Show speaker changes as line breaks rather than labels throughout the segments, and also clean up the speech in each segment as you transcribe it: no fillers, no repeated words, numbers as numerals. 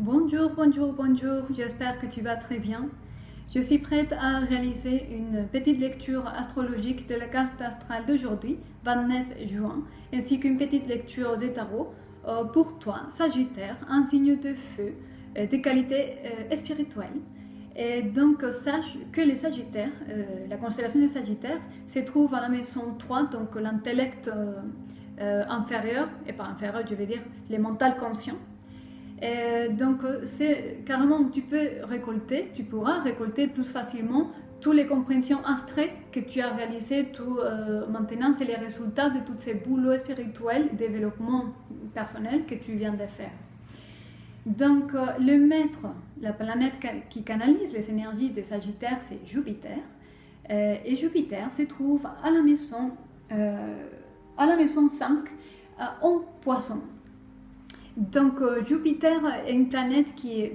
Bonjour, j'espère que tu vas très bien. Je suis prête à réaliser une petite lecture astrologique de la carte astrale d'aujourd'hui, 29 juin, ainsi qu'une petite lecture de tarot pour toi, Sagittaire, un signe de feu, de qualité spirituelle. Et donc, sache que les Sagittaires, la constellation des Sagittaires, se trouve à la maison 3, donc l'intellect inférieur, et pas inférieur, je veux dire, le mental conscient. Donc c'est carrément où tu pourras récolter plus facilement toutes les compréhensions abstraites que tu as réalisées maintenant, c'est les résultats de tous ces boulots spirituels, développement personnel que tu viens de faire. Donc le maître, la planète qui canalise les énergies des Sagittaires, c'est Jupiter. Et Jupiter se trouve à la maison 5 en Poisson. Donc Jupiter est une planète qui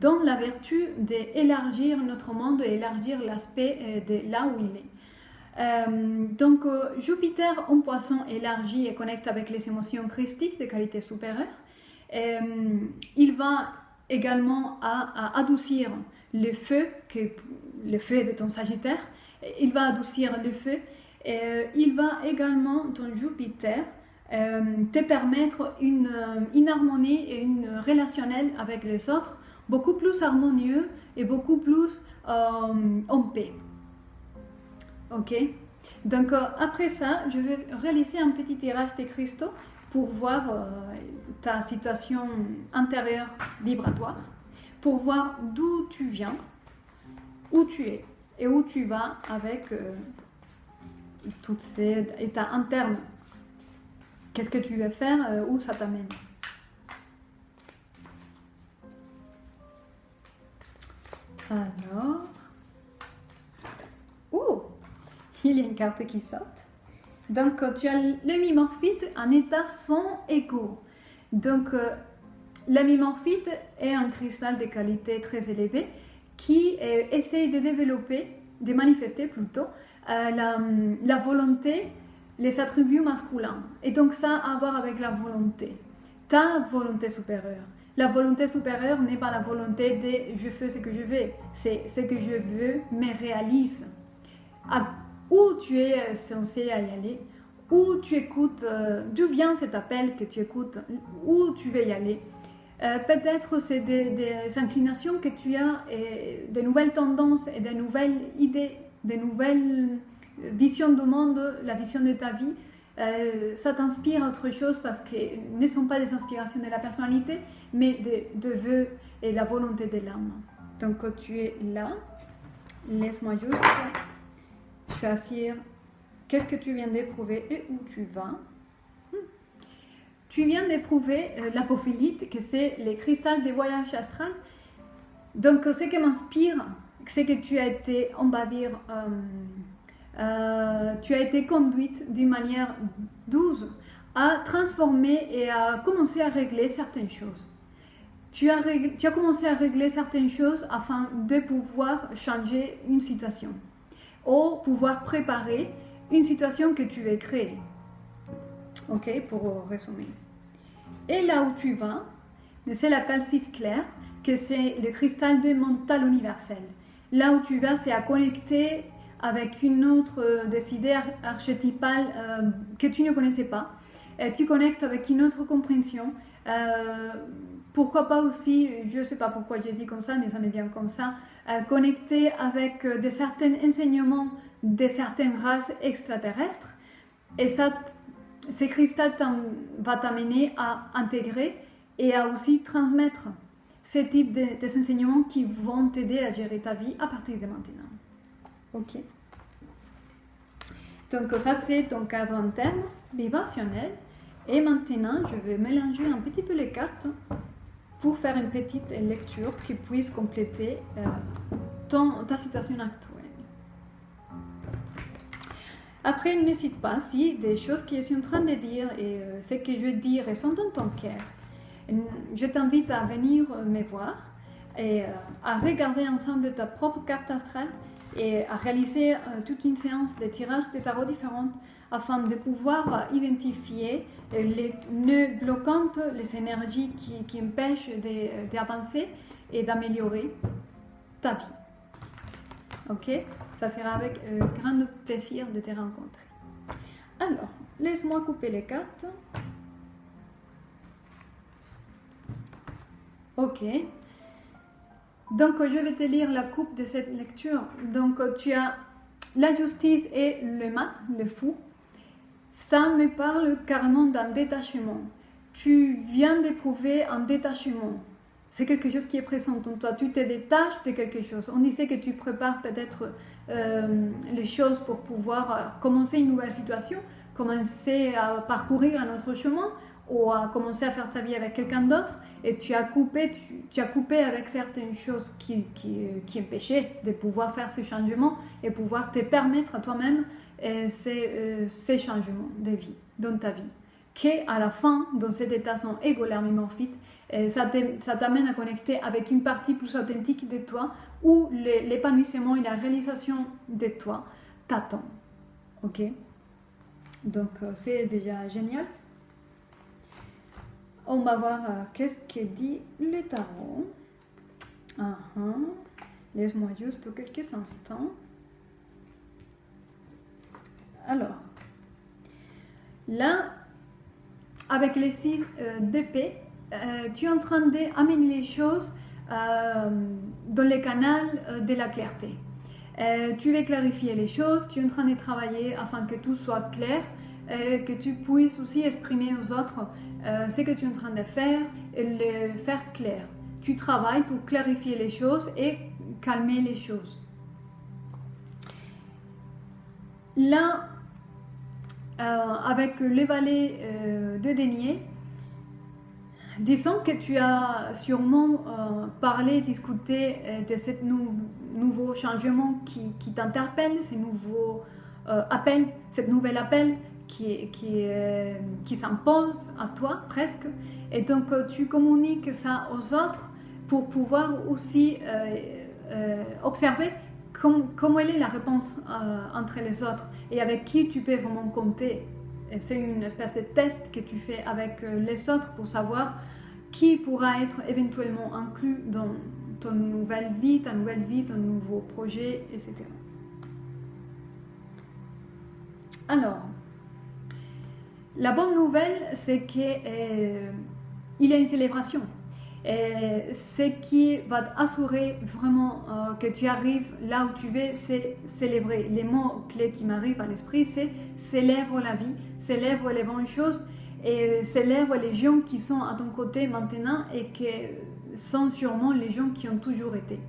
donne la vertu d'élargir notre monde, d'élargir l'aspect de là où il est. Donc Jupiter en Poisson élargit et connecte avec les émotions christiques de qualité supérieure. Il va également à adoucir le feu de ton Sagittaire. Il va adoucir le feu. Il va également, ton Jupiter, te permettre une harmonie et une relationnelle avec les autres beaucoup plus harmonieux et beaucoup plus en paix. Ok? Donc après ça, je vais réaliser un petit tirage de cristaux pour voir ta situation intérieure vibratoire, pour voir d'où tu viens, où tu es et où tu vas avec tous ces états internes. Qu'est-ce que tu veux faire, où ça t'amène? Alors, il y a une carte qui saute. Donc, tu as l'hémimorphite en état sans écho. Donc, l'hémimorphite est un cristal de qualité très élevée qui essaye de développer, de manifester plutôt, la volonté, les attributs masculins. Et donc ça a à voir avec la volonté, ta volonté supérieure. La volonté supérieure n'est pas la volonté de « je fais ce que je veux », c'est ce que je veux me réalise. Où tu es censé y aller, où tu écoutes, d'où vient cet appel que tu écoutes, où tu veux y aller. Peut-être c'est des inclinations que tu as, et de nouvelles tendances et de nouvelles idées, de nouvelles vision du monde, la vision de ta vie, ça t'inspire autre chose parce que ne sont pas des inspirations de la personnalité, mais de vœux et la volonté de l'âme. Donc tu es là, laisse-moi juste choisir qu'est-ce que tu viens d'éprouver et où tu vas. Tu viens d'éprouver l'apophylite, que c'est le cristal des voyages astrales. Donc ce qui m'inspire, c'est que tu as été, on va dire, tu as été conduite d'une manière douce à transformer et à commencer à régler certaines choses. Tu as commencé à régler certaines choses afin de pouvoir changer une situation ou pouvoir préparer une situation que tu veux créer. Ok, pour résumer. Et là où tu vas, c'est la calcite claire, que c'est le cristal de mental universel. Là où tu vas, c'est à connecter avec une autre des idées archétypales que tu ne connaissais pas. Tu connectes avec une autre compréhension. Pourquoi pas aussi, je ne sais pas pourquoi j'ai dit comme ça, mais ça me vient comme ça, connecter avec de certains enseignements de certaines races extraterrestres. Et ça, ces cristals va t'amener à intégrer et à aussi transmettre ce type des enseignements qui vont t'aider à gérer ta vie à partir de maintenant. Ok. Donc ça c'est ton cadre interne, vibrationnel. Et maintenant je vais mélanger un petit peu les cartes pour faire une petite lecture qui puisse compléter ta situation actuelle. Après, n'hésite pas, si des choses que je suis en train de dire et ce que je dis résonnent dans ton cœur, je t'invite à venir me voir et à regarder ensemble ta propre carte astrale et à réaliser toute une séance de tirage de tarot différentes afin de pouvoir identifier les nœuds bloquants, les énergies qui empêchent d'avancer et d'améliorer ta vie. Ok? Ça sera avec grand plaisir de te rencontrer. Alors, laisse-moi couper les cartes. Ok. Donc, je vais te lire la coupe de cette lecture. Donc, tu as la justice et le mat, le fou. Ça me parle carrément d'un détachement. Tu viens d'éprouver un détachement. C'est quelque chose qui est présent en toi. Tu te détaches de quelque chose. On disait que tu prépares peut-être les choses pour pouvoir commencer une nouvelle situation, commencer à parcourir un autre chemin ou à commencer à faire ta vie avec quelqu'un d'autre. Et tu as coupé avec certaines choses qui empêchaient de pouvoir faire ce changement et pouvoir te permettre à toi-même ces changements de vie dans ta vie. Qu'à la fin, dans cet état sans ego, l'hermimorphite, ça t'amène à connecter avec une partie plus authentique de toi où l'épanouissement et la réalisation de toi t'attendent. Ok? Donc, c'est déjà génial. On va voir qu'est-ce que dit le tarot. Laisse-moi juste quelques instants. Alors, là, avec les 6 d'épée, tu es en train d'amener les choses dans le canal de la clarté. Tu veux clarifier les choses, tu es en train de travailler afin que tout soit clair, que tu puisses aussi exprimer aux autres ce que tu es en train de faire et le faire clair. Tu travailles pour clarifier les choses et calmer les choses. Là, avec le valet de denier, disons que tu as sûrement parlé, discuté de ce nouveau changement qui t'interpelle, ce nouveau appel, cette nouvelle appel qui s'impose à toi presque. Et donc tu communiques ça aux autres pour pouvoir aussi observer comment est la réponse entre les autres et avec qui tu peux vraiment compter. C'est une espèce de test que tu fais avec les autres pour savoir qui pourra être éventuellement inclus dans ton nouvelle vie, ton nouveau projet, etc. Alors, la bonne nouvelle, c'est qu'il y a une célébration. Ce qui va t'assurer vraiment que tu arrives là où tu veux, c'est célébrer. Les mots clés qui m'arrivent à l'esprit, c'est célèbre la vie, célèbre les bonnes choses et célèbre les gens qui sont à ton côté maintenant et qui sont sûrement les gens qui ont toujours été.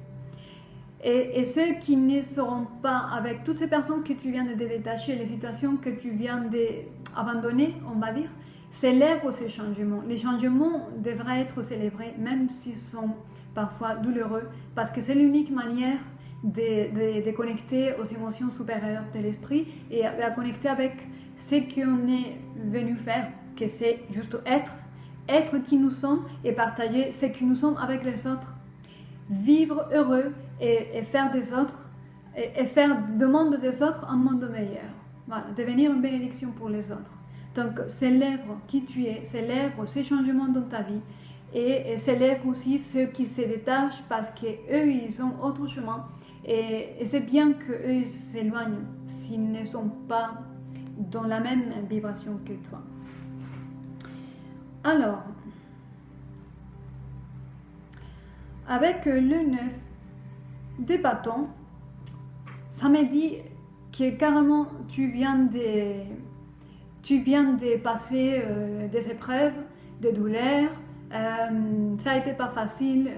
Et ceux qui ne seront pas avec toutes ces personnes que tu viens de détacher, les situations que tu viens d'abandonner, on va dire, célèbre ces changements. Les changements devraient être célébrés, même s'ils sont parfois douloureux, parce que c'est l'unique manière de connecter aux émotions supérieures de l'esprit et à connecter avec ce qu'on est venu faire, que c'est juste être qui nous sommes et partager ce que nous sommes avec les autres. Vivre heureux et faire des autres, et faire du monde des autres un monde meilleur. Voilà, devenir une bénédiction pour les autres. Donc, célèbre qui tu es, célèbre ces changements dans ta vie et célèbre aussi ceux qui se détachent parce qu'eux, ils ont autre chemin et c'est bien qu'eux, ils s'éloignent s'ils ne sont pas dans la même vibration que toi. Alors, avec le 9 de bâton, ça me dit que carrément tu viens de passer des épreuves, des douleurs. Ça a été pas facile.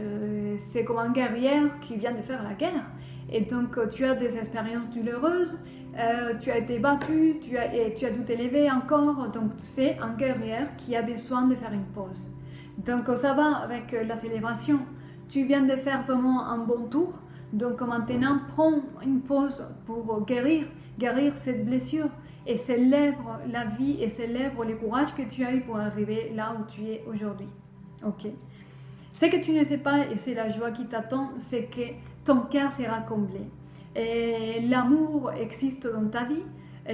C'est comme un guerrier qui vient de faire la guerre. Et donc tu as des expériences douloureuses. Tu as été battu, tu as dû t'élever encore. Donc c'est un guerrier qui a besoin de faire une pause. Donc ça va avec la célébration. Tu viens de faire vraiment un bon tour. Donc maintenant prends une pause pour guérir cette blessure. Et célèbre la vie et célèbre le courage que tu as eu pour arriver là où tu es aujourd'hui. Ok. Ce que tu ne sais pas, et c'est la joie qui t'attend, c'est que ton cœur sera comblé. Et l'amour existe dans ta vie.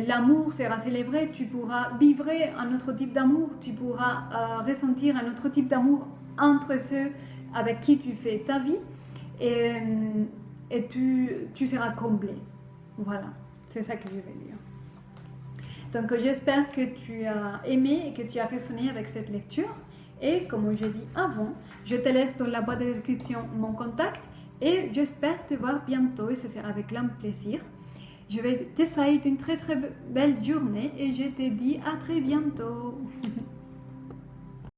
L'amour sera célébré, tu pourras vivre un autre type d'amour, tu pourras ressentir un autre type d'amour entre ceux avec qui tu fais ta vie et tu seras comblé. Voilà, c'est ça que je vais dire. Donc j'espère que tu as aimé et que tu as résonné avec cette lecture. Et comme je dis avant, je te laisse dans la boîte de description mon contact et j'espère te voir bientôt et ce sera avec grand plaisir. Je vais te souhaiter une très très belle journée et je te dis à très bientôt.